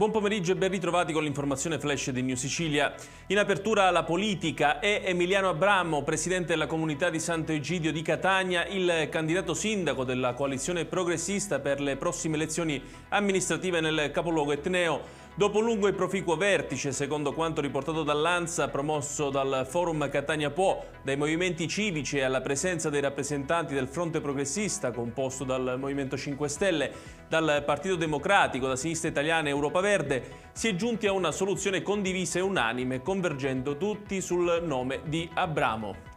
Buon pomeriggio e ben ritrovati con l'informazione flash di New Sicilia. In apertura alla politica è Emiliano Abramo, presidente della comunità di Sant'Egidio di Catania, il candidato sindaco della coalizione progressista per le prossime elezioni amministrative nel capoluogo etneo. Dopo un lungo e proficuo vertice, secondo quanto riportato dall'ANSA, promosso dal Forum Catania Può, dai movimenti civici e alla presenza dei rappresentanti del Fronte Progressista, composto dal Movimento 5 Stelle, dal Partito Democratico, da Sinistra Italiana e Europa Verde, si è giunti a una soluzione condivisa e unanime, convergendo tutti sul nome di Abramo.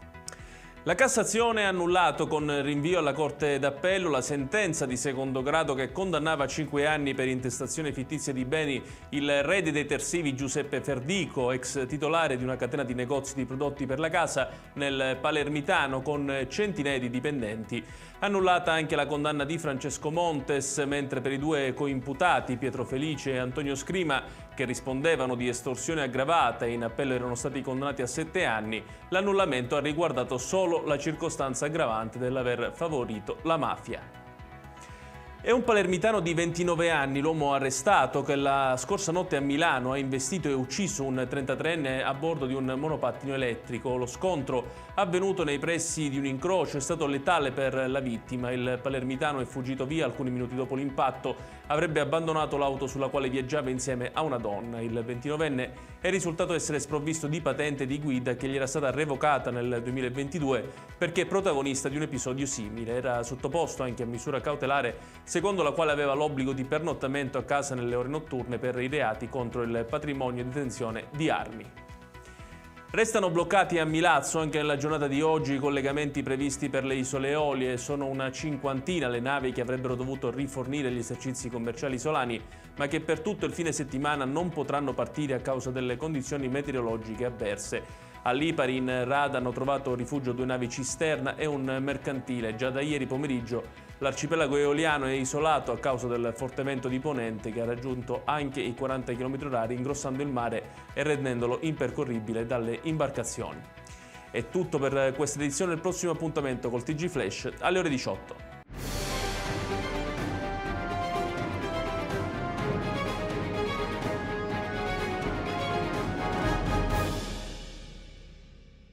La Cassazione ha annullato con rinvio alla Corte d'Appello la sentenza di secondo grado che condannava a 5 anni per intestazione fittizia di beni il re dei detersivi Giuseppe Ferdico, ex titolare di una catena di negozi di prodotti per la casa nel Palermitano con centinaia di dipendenti. Annullata anche la condanna di Francesco Montes, mentre per i due coimputati Pietro Felice e Antonio Scrima, che rispondevano di estorsione aggravata e in appello erano stati condannati a 7 anni, l'annullamento ha riguardato solo la circostanza aggravante dell'aver favorito la mafia. È un palermitano di 29 anni, l'uomo arrestato che la scorsa notte a Milano ha investito e ucciso un 33enne a bordo di un monopattino elettrico. Lo scontro, avvenuto nei pressi di un incrocio, è stato letale per la vittima. Il palermitano è fuggito via alcuni minuti dopo l'impatto, avrebbe abbandonato l'auto sulla quale viaggiava insieme a una donna. Il 29enne è risultato essere sprovvisto di patente di guida che gli era stata revocata nel 2022 perché protagonista di un episodio simile. Era sottoposto anche a misura cautelare secondo la quale aveva l'obbligo di pernottamento a casa nelle ore notturne per i reati contro il patrimonio e detenzione di armi. Restano bloccati a Milazzo anche nella giornata di oggi i collegamenti previsti per le isole Eolie. Sono una cinquantina le navi che avrebbero dovuto rifornire gli esercizi commerciali isolani, ma che per tutto il fine settimana non potranno partire a causa delle condizioni meteorologiche avverse. A Lipari in Rada hanno trovato rifugio 2 navi cisterna e un mercantile. Già da ieri pomeriggio l'arcipelago eoliano è isolato a causa del forte vento di ponente che ha raggiunto anche i 40 km/h, ingrossando il mare e rendendolo impercorribile dalle imbarcazioni. È tutto per questa edizione, il prossimo appuntamento col TG Flash alle ore 18.